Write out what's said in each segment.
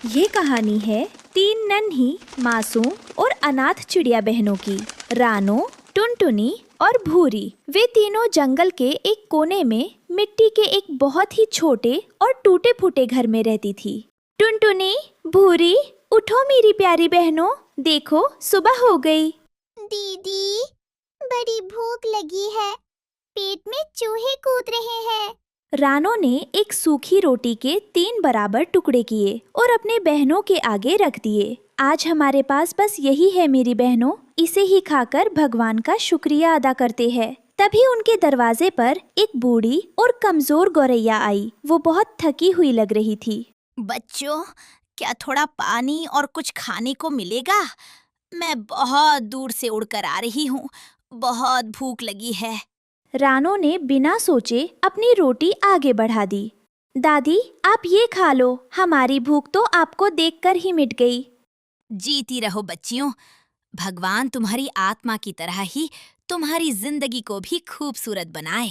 ये कहानी है 3 नन्ही, मासूम और अनाथ चिड़िया बहनों की, रानो, टुनटुनी और भूरी। वे तीनों जंगल के एक कोने में मिट्टी के एक बहुत ही छोटे और टूटे फूटे घर में रहती थी। टुनटुनी, भूरी, उठो मेरी प्यारी बहनों, देखो सुबह हो गई। दीदी, बड़ी भूख लगी है, पेट में चूहे कूद रहे हैं। रानो ने एक सूखी रोटी के 3 बराबर टुकड़े किए और अपने बहनों के आगे रख दिए। आज हमारे पास बस यही है मेरी बहनों, इसे ही खाकर भगवान का शुक्रिया अदा करते हैं। तभी उनके दरवाजे पर एक बूढ़ी और कमजोर गौरैया आई। वो बहुत थकी हुई लग रही थी। बच्चों, क्या थोड़ा पानी और कुछ खाने को मिलेगा? मैं बहुत दूर से उड़कर आ रही हूँ, बहुत भूख लगी है। रानो ने बिना सोचे अपनी रोटी आगे बढ़ा दी। दादी, आप ये खा लो, हमारी भूख तो आपको देखकर ही मिट गई। जीती रहो बच्चियों, भगवान तुम्हारी आत्मा की तरह ही तुम्हारी जिंदगी को भी खूबसूरत बनाए।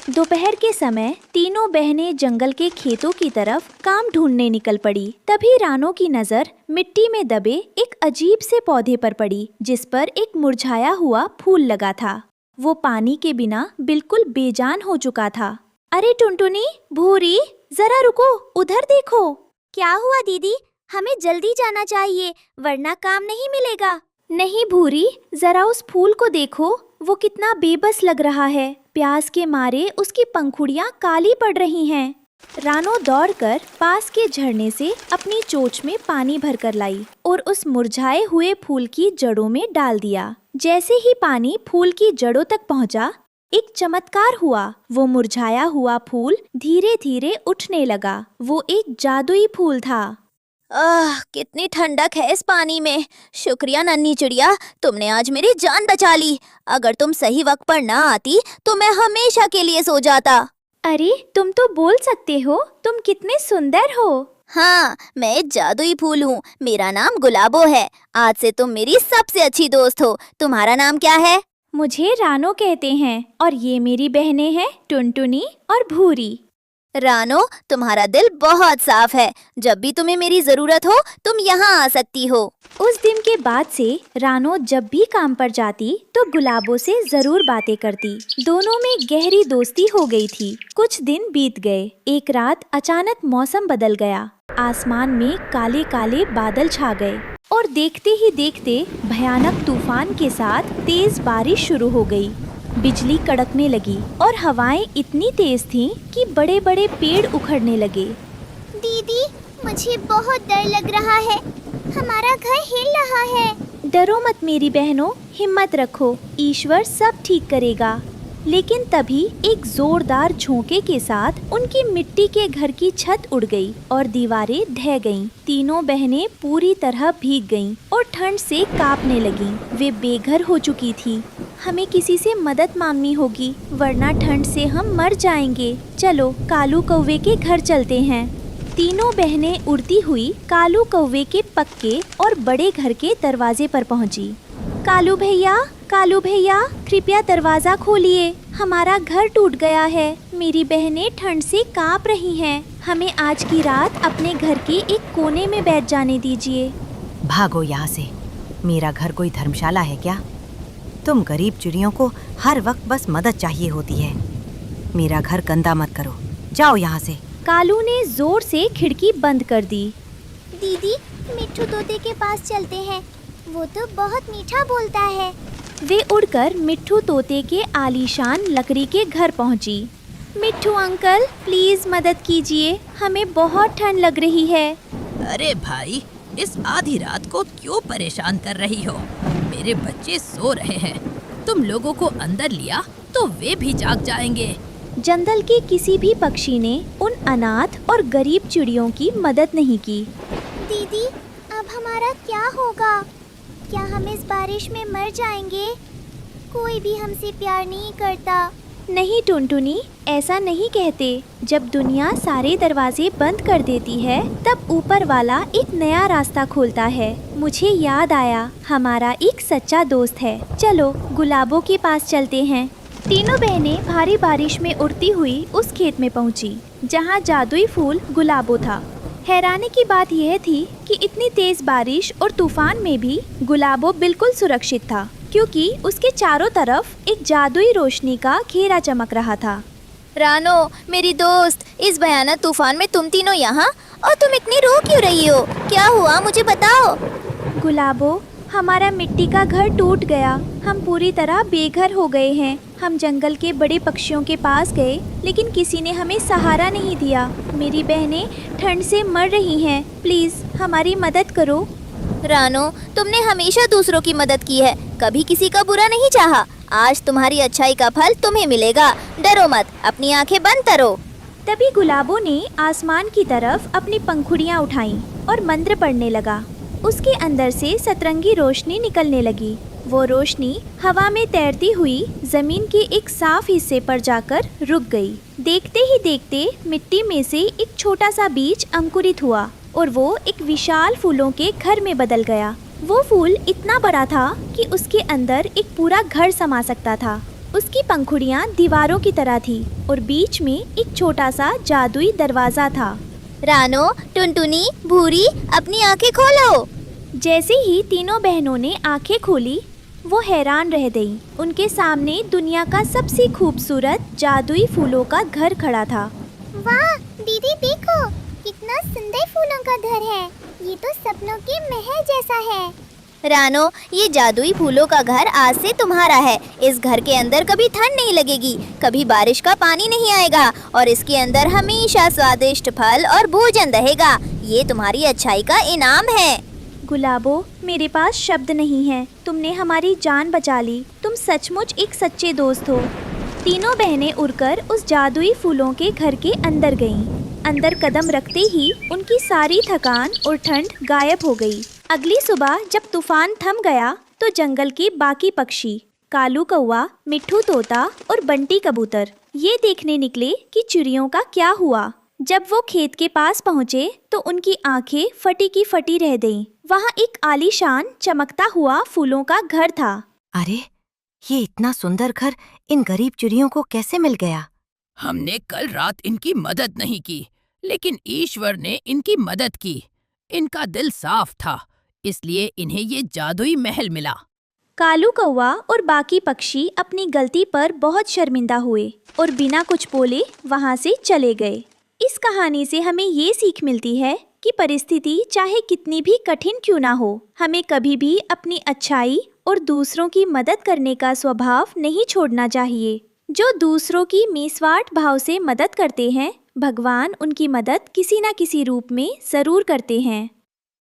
दोपहर के समय तीनों बहनें जंगल के खेतों की तरफ काम ढूंढने निकल पड़ी। तभी रानो की नजर मिट्टी में दबे एक अजीब से पौधे पर पड़ी, जिस पर एक मुरझाया हुआ फूल लगा था। वो पानी के बिना बिल्कुल बेजान हो चुका था। अरे टुनटुनी, भूरी, जरा रुको, उधर देखो। क्या हुआ दीदी? हमें जल्दी जाना चाहिए, वरना काम नहीं मिलेगा। नहीं भूरी, जरा उस फूल को देखो, वो कितना बेबस लग रहा है। प्यास के मारे उसकी पंखुड़ियां काली पड़ रही हैं। रानो दौड़कर पास के झरने से अपनी चोंच में पानी भरकर लाई और उस मुरझाए हुए फूल की जड़ों में डाल दिया। जैसे ही पानी फूल की जड़ों तक पहुंचा, एक चमत्कार हुआ। वो मुरझाया हुआ फूल धीरे धीरे उठने लगा। वो एक जादुई फूल था। कितनी ठंडक है इस पानी में। शुक्रिया नन्ही चिड़िया, तुमने आज मेरी जान बचा ली। अगर तुम सही वक्त पर ना आती तो मैं हमेशा के लिए सो जाता। अरे, तुम तो बोल सकते हो, तुम कितने सुंदर हो। हाँ, मैं एक जादुई फूल हूँ। मेरा नाम गुलाबो है। आज से तुम मेरी सबसे अच्छी दोस्त हो। तुम्हारा नाम क्या है? मुझे रानो कहते हैं और ये मेरी बहनें हैं टुनटुनी और भूरी। रानो, तुम्हारा दिल बहुत साफ है। जब भी तुम्हें मेरी जरूरत हो तुम यहाँ आ सकती हो। उस दिन के बाद से रानो जब भी काम पर जाती तो गुलाबों से जरूर बातें करती। दोनों में गहरी दोस्ती हो गई थी। कुछ दिन बीत गए। एक रात अचानक मौसम बदल गया। आसमान में काले काले बादल छा गए और देखते ही देखते भयानक तूफान के साथ तेज बारिश शुरू हो गई। बिजली कड़कने लगी और हवाएं इतनी तेज थीं कि बड़े बड़े पेड़ उखड़ने लगे। दीदी, मुझे बहुत डर लग रहा है, हमारा घर हिल रहा है। डरो मत मेरी बहनों, हिम्मत रखो, ईश्वर सब ठीक करेगा। लेकिन तभी एक जोरदार झोंके के साथ उनकी मिट्टी के घर की छत उड़ गई और दीवारें ढह गईं। तीनों बहनें पूरी तरह भीग गईं और ठंड से कांपने लगीं। वे बेघर हो चुकी थी। हमें किसी से मदद मांगनी होगी, वरना ठंड से हम मर जाएंगे। चलो कालू कौवे के घर चलते हैं। तीनों बहनें उड़ती हुई कालू कौवे के पक्के और बड़े घर के दरवाजे पर पहुंची। कालू भैया, कालू भैया, कृपया दरवाजा खोलिए, हमारा घर टूट गया है। मेरी बहनें ठंड से कांप रही हैं। हमें आज की रात अपने घर के एक कोने में बैठ जाने दीजिए। भागो यहाँ से, मेरा घर कोई धर्मशाला है क्या? तुम गरीब चिड़ियों को हर वक्त बस मदद चाहिए होती है। मेरा घर गंदा मत करो, जाओ यहाँ से। कालू ने जोर से खिड़की बंद कर दी। दीदी, मिट्ठू तोते के पास चलते हैं, वो तो बहुत मीठा बोलता है। वे उड़कर मिट्ठू तोते के आलीशान लकड़ी के घर पहुंची। मिट्ठू अंकल, प्लीज मदद कीजिए, हमें बहुत ठंड लग रही है। अरे भाई, इस आधी रात को क्यों परेशान कर रही हो? मेरे बच्चे सो रहे हैं। तुम लोगों को अंदर लिया तो वे भी जाग जाएंगे। जंगल के किसी भी पक्षी ने उन अनाथ और गरीब चिड़ियों की मदद नहीं की। दीदी, अब हमारा क्या होगा? क्या हम इस बारिश में मर जाएंगे? कोई भी हमसे प्यार नहीं करता। नहीं टुनटुनी, ऐसा नहीं कहते। जब दुनिया सारे दरवाजे बंद कर देती है तब ऊपर वाला एक नया रास्ता खोलता है। मुझे याद आया, हमारा एक सच्चा दोस्त है। चलो गुलाबों के पास चलते हैं। तीनों बहनें भारी बारिश में उड़ती हुई उस खेत में पहुंची, जहां जादुई फूल गुलाबो था। हैरानी की बात यह थी कि इतनी तेज बारिश और तूफान में भी गुलाबो बिल्कुल सुरक्षित था, क्योंकि उसके चारों तरफ एक जादुई रोशनी का घेरा चमक रहा था। रानो, मेरी दोस्त, इस भयानक तूफान में तुम तीनों यहाँ, और तुम इतनी रो क्यों रही हो? क्या हुआ, मुझे बताओ। गुलाबो, हमारा मिट्टी का घर टूट गया। हम पूरी तरह बेघर हो गए हैं। हम जंगल के बड़े पक्षियों के पास गए, लेकिन किसी ने हमें सहारा नहीं दिया। मेरी बहनें ठंड से मर रही हैं। प्लीज हमारी मदद करो। रानो, तुमने हमेशा दूसरों की मदद की है, कभी किसी का बुरा नहीं चाहा। आज तुम्हारी अच्छाई का फल तुम्हें मिलेगा। डरो मत, अपनी आंखें बंद करो। तभी गुलाबो ने आसमान की तरफ अपनी पंखुड़ियाँ उठाईं और मंत्र पढ़ने लगा। उसके अंदर से सतरंगी रोशनी निकलने लगी। वो रोशनी हवा में तैरती हुई जमीन के एक साफ हिस्से पर जाकर रुक गई। देखते ही देखते मिट्टी में से एक छोटा सा बीज अंकुरित हुआ और वो एक विशाल फूलों के घर में बदल गया। वो फूल इतना बड़ा था कि उसके अंदर एक पूरा घर समा सकता था। उसकी पंखुड़ियाँ दीवारों की तरह थी और बीच में एक छोटा सा जादुई दरवाजा था। रानो, टुनटुनी, भूरी, अपनी आंखें खोलो। जैसे ही तीनों बहनों ने आंखें खोली, वो हैरान रह गईं। उनके सामने दुनिया का सबसे खूबसूरत जादुई फूलों का घर खड़ा था। वाह दीदी, देखो कितना सुंदर फूलों का घर है। ये तो सपनों के महल जैसा है। रानो, ये जादुई फूलों का घर आज से तुम्हारा है। इस घर के अंदर कभी ठंड नहीं लगेगी, कभी बारिश का पानी नहीं आएगा, और इसके अंदर हमेशा स्वादिष्ट फल और भोजन रहेगा। ये तुम्हारी अच्छाई का इनाम है। गुलाबो, मेरे पास शब्द नहीं है। तुमने हमारी जान बचा ली। तुम सचमुच एक सच्चे दोस्त हो। तीनों बहनें उड़कर उस जादुई फूलों के घर के अंदर गईं। अंदर कदम रखते ही उनकी सारी थकान और ठंड गायब हो गई। अगली सुबह जब तूफान थम गया तो जंगल के बाकी पक्षी, कालू कौवा, मिट्ठू तोता और बंटी कबूतर, ये देखने निकले कि चिड़ियों का क्या हुआ। जब वो खेत के पास पहुँचे तो उनकी आंखें फटी की फटी रह गईं। वहाँ एक आलीशान चमकता हुआ फूलों का घर था। अरे, ये इतना सुंदर घर इन गरीब चिड़ियों को कैसे मिल गया? हमने कल रात इनकी मदद नहीं की, लेकिन ईश्वर ने इनकी मदद की। इनका दिल साफ था, इसलिए इन्हें ये जादुई महल मिला। कालू कौवा और बाकी पक्षी अपनी गलती पर बहुत शर्मिंदा हुए और बिना कुछ बोले वहाँ से चले गए। इस कहानी से हमें ये सीख मिलती है कि परिस्थिति चाहे कितनी भी कठिन क्यों ना हो, हमें कभी भी अपनी अच्छाई और दूसरों की मदद करने का स्वभाव नहीं छोड़ना चाहिए। जो दूसरों की निस्वार्थ भाव से मदद करते हैं, भगवान उनकी मदद किसी न किसी रूप में जरूर करते हैं।